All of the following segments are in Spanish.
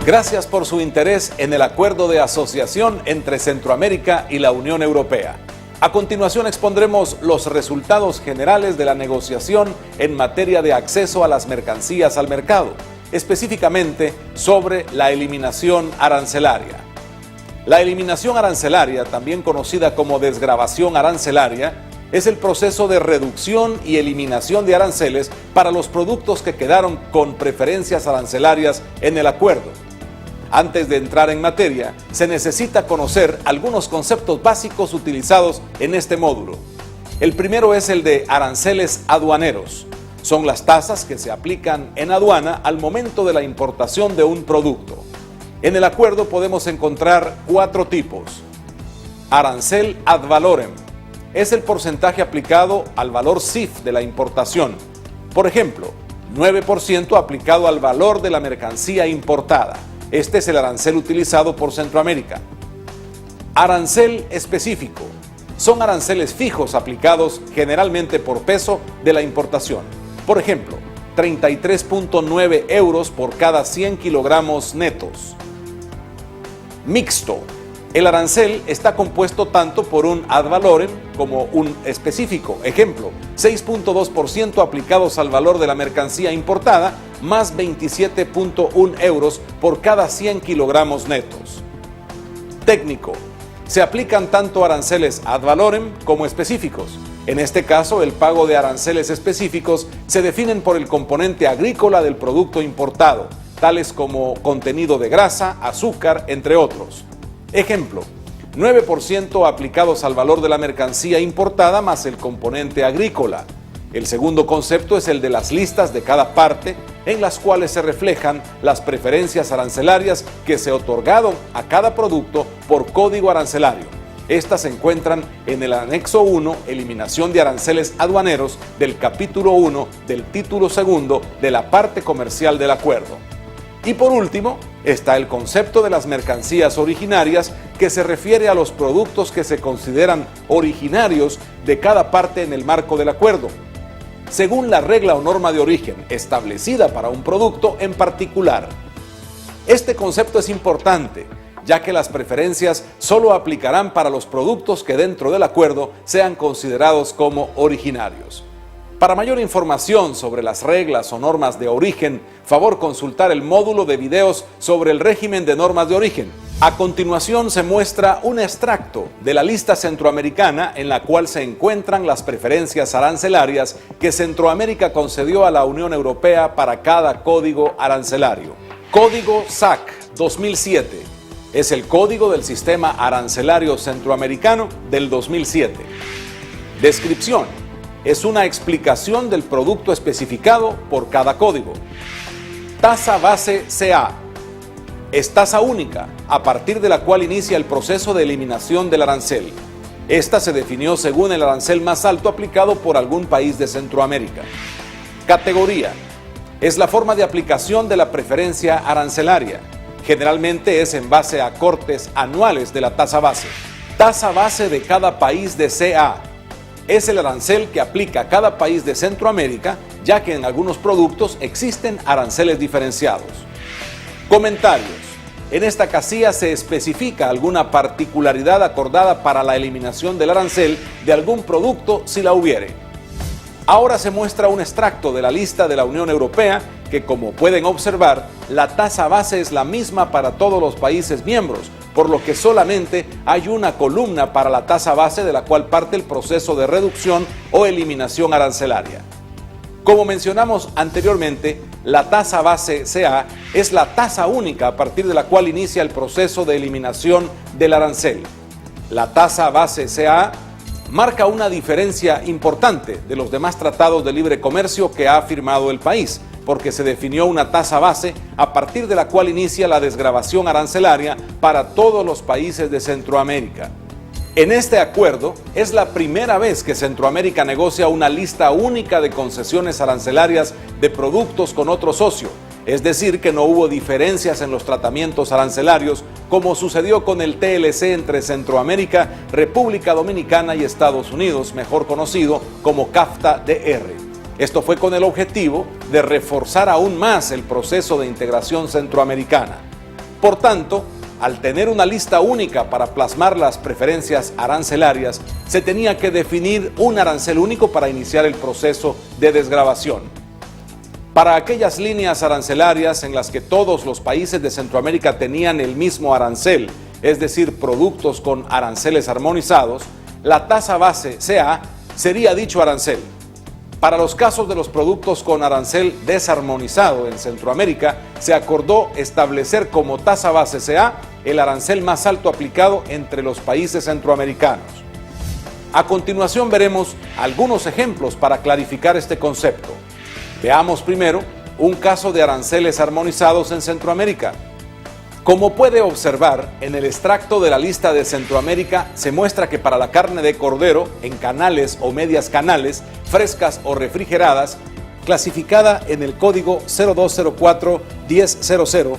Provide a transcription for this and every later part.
Gracias por su interés en el acuerdo de asociación entre Centroamérica y la Unión Europea. A continuación expondremos los resultados generales de la negociación en materia de acceso a las mercancías al mercado, específicamente sobre la eliminación arancelaria. La eliminación arancelaria, también conocida como desgravación arancelaria, es el proceso de reducción y eliminación de aranceles para los productos que quedaron con preferencias arancelarias en el acuerdo. Antes de entrar en materia, se necesita conocer algunos conceptos básicos utilizados en este módulo. El primero es el de aranceles aduaneros. Son las tasas que se aplican en aduana al momento de la importación de un producto. En el acuerdo podemos encontrar 4 tipos. Arancel ad valorem es el porcentaje aplicado al valor CIF de la importación. Por ejemplo, 9% aplicado al valor de la mercancía importada. Este es el arancel utilizado por Centroamérica. Arancel específico. Son aranceles fijos aplicados generalmente por peso de la importación. Por ejemplo, 33.9 euros por cada 100 kilogramos netos. Mixto. El arancel está compuesto tanto por un ad valorem como un específico. Ejemplo, 6.2% aplicados al valor de la mercancía importada, más 27.1 euros por cada 100 kilogramos netos. Técnico. Se aplican tanto aranceles ad valorem como específicos. En este caso, el pago de aranceles específicos se definen por el componente agrícola del producto importado, tales como contenido de grasa, azúcar, entre otros. Ejemplo, 9% aplicados al valor de la mercancía importada más el componente agrícola. El segundo concepto es el de las listas de cada parte, en las cuales se reflejan las preferencias arancelarias que se otorgaron a cada producto por código arancelario. Estas se encuentran en el anexo 1, eliminación de aranceles aduaneros, del capítulo 1 del título 2 de la parte comercial del acuerdo. Y por último, está el concepto de las mercancías originarias, que se refiere a los productos que se consideran originarios de cada parte en el marco del acuerdo, según la regla o norma de origen establecida para un producto en particular. Este concepto es importante, ya que las preferencias solo aplicarán para los productos que dentro del acuerdo sean considerados como originarios. Para mayor información sobre las reglas o normas de origen, favor consultar el módulo de videos sobre el régimen de normas de origen. A continuación se muestra un extracto de la lista centroamericana en la cual se encuentran las preferencias arancelarias que Centroamérica concedió a la Unión Europea para cada código arancelario. Código SAC 2007 es el código del Sistema Arancelario Centroamericano del 2007. Descripción. Es una explicación del producto especificado por cada código. Tasa base CA. Es tasa única, a partir de la cual inicia el proceso de eliminación del arancel. Esta se definió según el arancel más alto aplicado por algún país de Centroamérica. Categoría. Es la forma de aplicación de la preferencia arancelaria. Generalmente es en base a cortes anuales de la tasa base. Tasa base de cada país de CA. Es el arancel que aplica cada país de Centroamérica, ya que en algunos productos existen aranceles diferenciados. Comentarios. En esta casilla se especifica alguna particularidad acordada para la eliminación del arancel de algún producto si la hubiere. Ahora se muestra un extracto de la lista de la Unión Europea que, como pueden observar, la tasa base es la misma para todos los países miembros, por lo que solamente hay una columna para la tasa base de la cual parte el proceso de reducción o eliminación arancelaria. Como mencionamos anteriormente, la tasa base CA es la tasa única a partir de la cual inicia el proceso de eliminación del arancel. La tasa base CA marca una diferencia importante de los demás tratados de libre comercio que ha firmado el país, porque se definió una tasa base a partir de la cual inicia la desgravación arancelaria para todos los países de Centroamérica. En este acuerdo es la primera vez que Centroamérica negocia una lista única de concesiones arancelarias de productos con otro socio, es decir, que no hubo diferencias en los tratamientos arancelarios como sucedió con el TLC entre Centroamérica, República Dominicana y Estados Unidos, mejor conocido como CAFTA-DR. Esto fue con el objetivo de reforzar aún más el proceso de integración centroamericana. Por tanto, al tener una lista única para plasmar las preferencias arancelarias, se tenía que definir un arancel único para iniciar el proceso de desgravación. Para aquellas líneas arancelarias en las que todos los países de Centroamérica tenían el mismo arancel, es decir, productos con aranceles armonizados, la tasa base CA sería dicho arancel. Para los casos de los productos con arancel desarmonizado en Centroamérica, se acordó establecer como tasa base CA el arancel más alto aplicado entre los países centroamericanos. A continuación veremos algunos ejemplos para clarificar este concepto. Veamos primero un caso de aranceles armonizados en Centroamérica. Como puede observar, en el extracto de la lista de Centroamérica se muestra que para la carne de cordero, en canales o medias canales, frescas o refrigeradas, clasificada en el código 0204-1000,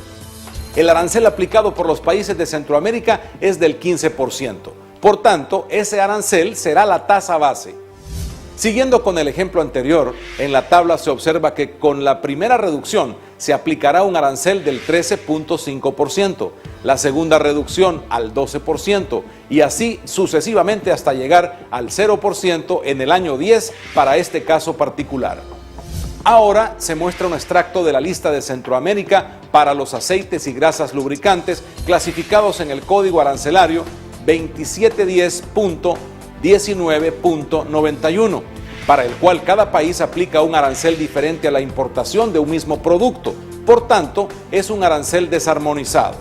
el arancel aplicado por los países de Centroamérica es del 15%. Por tanto, ese arancel será la tasa base. Siguiendo con el ejemplo anterior, en la tabla se observa que con la primera reducción se aplicará un arancel del 13.5%, la segunda reducción al 12% y así sucesivamente hasta llegar al 0% en el año 10 para este caso particular. Ahora se muestra un extracto de la lista de Centroamérica para los aceites y grasas lubricantes clasificados en el código arancelario 2710.19.91, para el cual cada país aplica un arancel diferente a la importación de un mismo producto. Por tanto, es un arancel desarmonizado.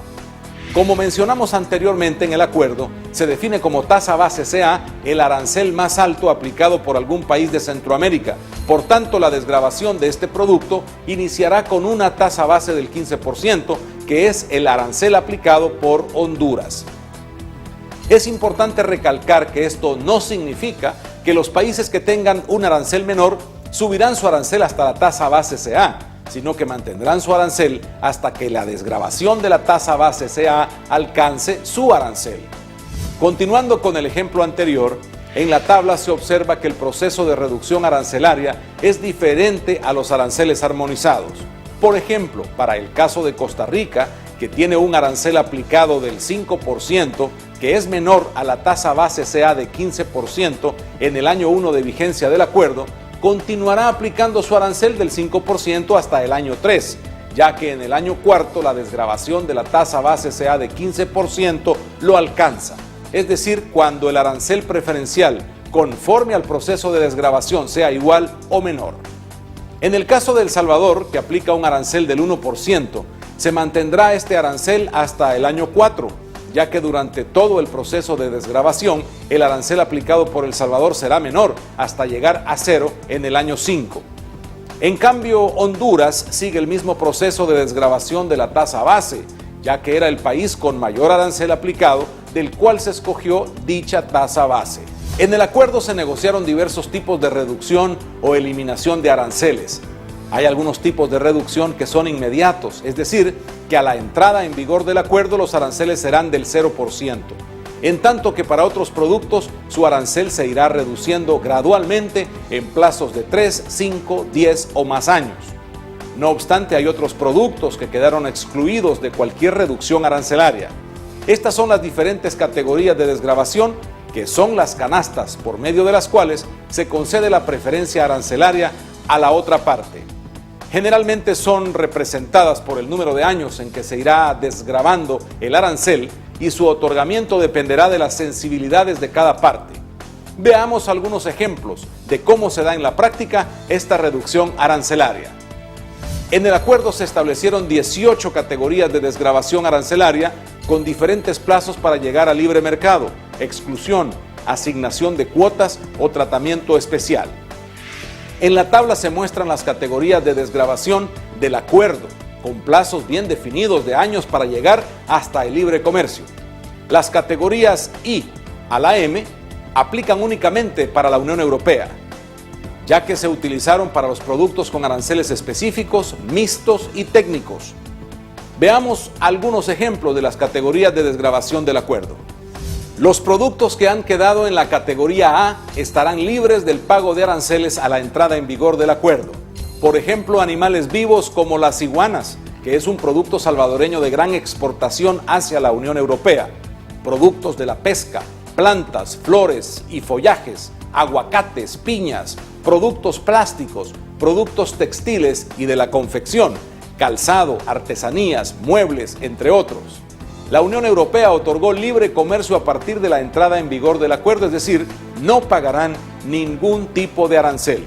Como mencionamos anteriormente en el acuerdo, se define como tasa base CA el arancel más alto aplicado por algún país de Centroamérica. Por tanto, la desgravación de este producto iniciará con una tasa base del 15%, que es el arancel aplicado por Honduras. Es importante recalcar que esto no significa que los países que tengan un arancel menor subirán su arancel hasta la tasa base CA, sino que mantendrán su arancel hasta que la desgravación de la tasa base CA alcance su arancel. Continuando con el ejemplo anterior, en la tabla se observa que el proceso de reducción arancelaria es diferente a los aranceles armonizados. Por ejemplo, para el caso de Costa Rica, que tiene un arancel aplicado del 5%, que es menor a la tasa base CA de 15% en el año 1 de vigencia del acuerdo, continuará aplicando su arancel del 5% hasta el año 3, ya que en el año 4 la desgravación de la tasa base CA de 15% lo alcanza. Es decir, cuando el arancel preferencial conforme al proceso de desgravación sea igual o menor. En el caso de El Salvador, que aplica un arancel del 1%, se mantendrá este arancel hasta el año 4, ya que durante todo el proceso de desgravación, el arancel aplicado por El Salvador será menor, hasta llegar a 0 en el año 5. En cambio, Honduras sigue el mismo proceso de desgravación de la tasa base, ya que era el país con mayor arancel aplicado, del cual se escogió dicha tasa base. En el acuerdo se negociaron diversos tipos de reducción o eliminación de aranceles. Hay algunos tipos de reducción que son inmediatos, es decir, que a la entrada en vigor del acuerdo los aranceles serán del 0%, en tanto que para otros productos su arancel se irá reduciendo gradualmente en plazos de 3, 5, 10 o más años. No obstante, hay otros productos que quedaron excluidos de cualquier reducción arancelaria. Estas son las diferentes categorías de desgravación, que son las canastas por medio de las cuales se concede la preferencia arancelaria a la otra parte. Generalmente son representadas por el número de años en que se irá desgravando el arancel y su otorgamiento dependerá de las sensibilidades de cada parte. Veamos algunos ejemplos de cómo se da en la práctica esta reducción arancelaria. En el acuerdo se establecieron 18 categorías de desgravación arancelaria con diferentes plazos para llegar al libre mercado, exclusión, asignación de cuotas o tratamiento especial. En la tabla se muestran las categorías de desgravación del acuerdo, con plazos bien definidos de años para llegar hasta el libre comercio. Las categorías I a la M aplican únicamente para la Unión Europea, ya que se utilizaron para los productos con aranceles específicos, mixtos y técnicos. Veamos algunos ejemplos de las categorías de desgravación del acuerdo. Los productos que han quedado en la categoría A estarán libres del pago de aranceles a la entrada en vigor del acuerdo. Por ejemplo, animales vivos como las iguanas, que es un producto salvadoreño de gran exportación hacia la Unión Europea. Productos de la pesca, plantas, flores y follajes, aguacates, piñas, productos plásticos, productos textiles y de la confección, calzado, artesanías, muebles, entre otros. La Unión Europea otorgó libre comercio a partir de la entrada en vigor del acuerdo, es decir, no pagarán ningún tipo de arancel.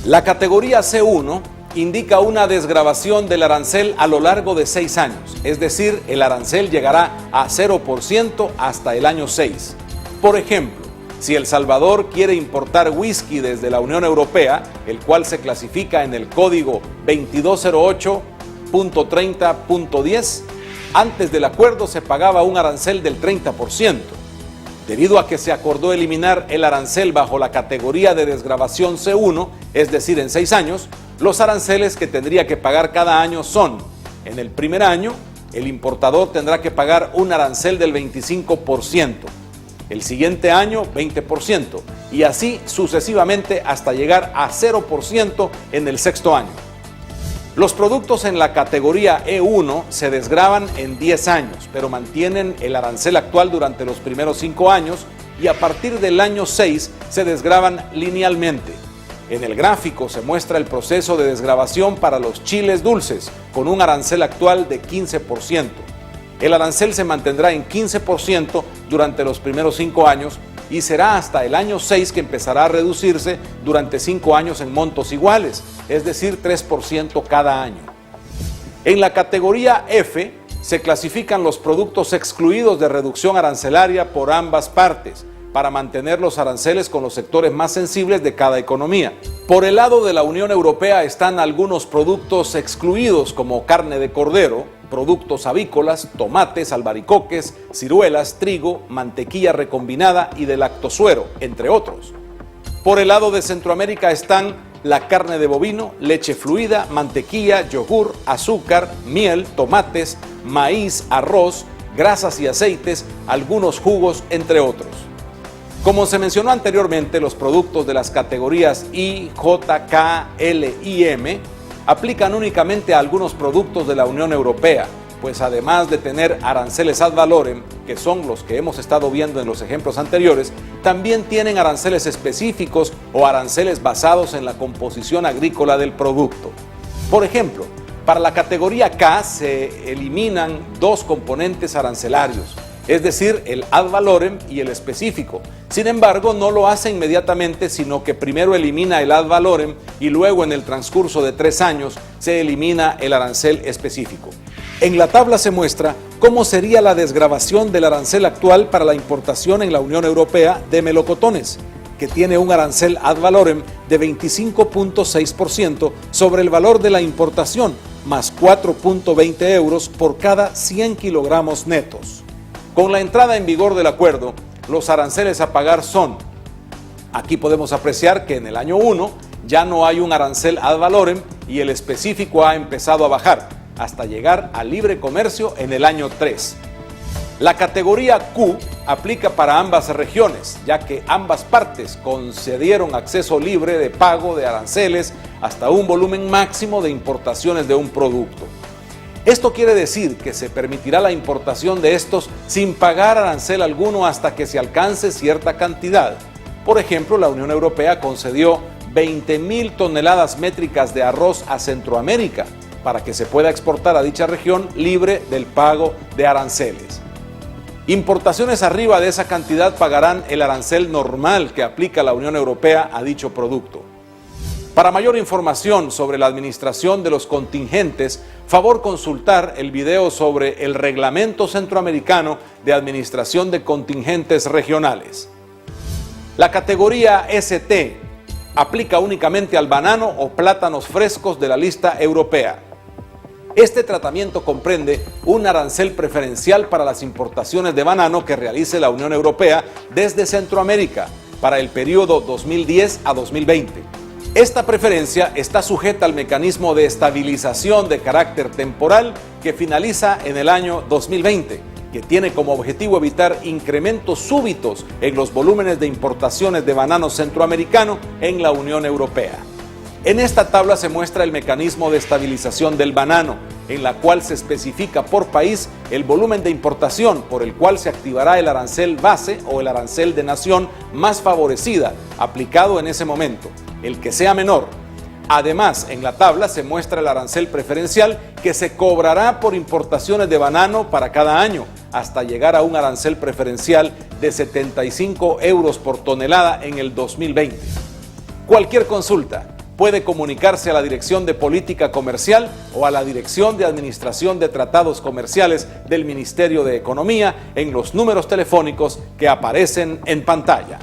La categoría C1 indica una desgravación del arancel a lo largo de 6 años, es decir, el arancel llegará a 0% hasta el año 6. Por ejemplo, si El Salvador quiere importar whisky desde la Unión Europea, el cual se clasifica en el código 2208.30.10, antes del acuerdo se pagaba un arancel del 30%. Debido a que se acordó eliminar el arancel bajo la categoría de desgravación C1, es decir, en 6 años, los aranceles que tendría que pagar cada año son: en el primer año, el importador tendrá que pagar un arancel del 25%, el siguiente año 20% y así sucesivamente hasta llegar a 0% en el 6º año. Los productos en la categoría E1 se desgravan en 10 años, pero mantienen el arancel actual durante los primeros 5 años y a partir del año 6 se desgravan linealmente. En el gráfico se muestra el proceso de desgravación para los chiles dulces, con un arancel actual de 15%. El arancel se mantendrá en 15% durante los primeros 5 años y será hasta el año 6 que empezará a reducirse durante 5 años en montos iguales, es decir, 3% cada año. En la categoría F se clasifican los productos excluidos de reducción arancelaria por ambas partes, para mantener los aranceles con los sectores más sensibles de cada economía. Por el lado de la Unión Europea están algunos productos excluidos como carne de cordero, productos avícolas, tomates, albaricoques, ciruelas, trigo, mantequilla recombinada y de lactosuero, entre otros. Por el lado de Centroamérica están la carne de bovino, leche fluida, mantequilla, yogur, azúcar, miel, tomates, maíz, arroz, grasas y aceites, algunos jugos, entre otros. Como se mencionó anteriormente, los productos de las categorías I, J, K, L y M aplican únicamente a algunos productos de la Unión Europea, pues además de tener aranceles ad valorem, que son los que hemos estado viendo en los ejemplos anteriores, también tienen aranceles específicos o aranceles basados en la composición agrícola del producto. Por ejemplo, para la categoría K se eliminan 2 componentes arancelarios, es decir, el ad valorem y el específico. Sin embargo, no lo hace inmediatamente, sino que primero elimina el ad valorem y luego en el transcurso de 3 años se elimina el arancel específico. En la tabla se muestra cómo sería la desgravación del arancel actual para la importación en la Unión Europea de melocotones, que tiene un arancel ad valorem de 25.6% sobre el valor de la importación, más 4.20 euros por cada 100 kilogramos netos. Con la entrada en vigor del acuerdo, los aranceles a pagar son: aquí podemos apreciar que en el año 1 ya no hay un arancel ad valorem y el específico ha empezado a bajar, hasta llegar a libre comercio en el año 3. La categoría Q aplica para ambas regiones, ya que ambas partes concedieron acceso libre de pago de aranceles hasta un volumen máximo de importaciones de un producto. Esto quiere decir que se permitirá la importación de estos sin pagar arancel alguno hasta que se alcance cierta cantidad. Por ejemplo, la Unión Europea concedió 20.000 toneladas métricas de arroz a Centroamérica para que se pueda exportar a dicha región libre del pago de aranceles. Importaciones arriba de esa cantidad pagarán el arancel normal que aplica la Unión Europea a dicho producto. Para mayor información sobre la administración de los contingentes, favor consultar el video sobre el Reglamento Centroamericano de Administración de Contingentes Regionales. La categoría ST aplica únicamente al banano o plátanos frescos de la lista europea. Este tratamiento comprende un arancel preferencial para las importaciones de banano que realice la Unión Europea desde Centroamérica para el periodo 2010 a 2020. Esta preferencia está sujeta al mecanismo de estabilización de carácter temporal que finaliza en el año 2020, que tiene como objetivo evitar incrementos súbitos en los volúmenes de importaciones de banano centroamericano en la Unión Europea. En esta tabla se muestra el mecanismo de estabilización del banano, en la cual se especifica por país el volumen de importación por el cual se activará el arancel base o el arancel de nación más favorecida aplicado en ese momento, el que sea menor. Además, en la tabla se muestra el arancel preferencial que se cobrará por importaciones de banano para cada año, hasta llegar a un arancel preferencial de 75 euros por tonelada en el 2020. Cualquier consulta puede comunicarse a la Dirección de Política Comercial o a la Dirección de Administración de Tratados Comerciales del Ministerio de Economía en los números telefónicos que aparecen en pantalla.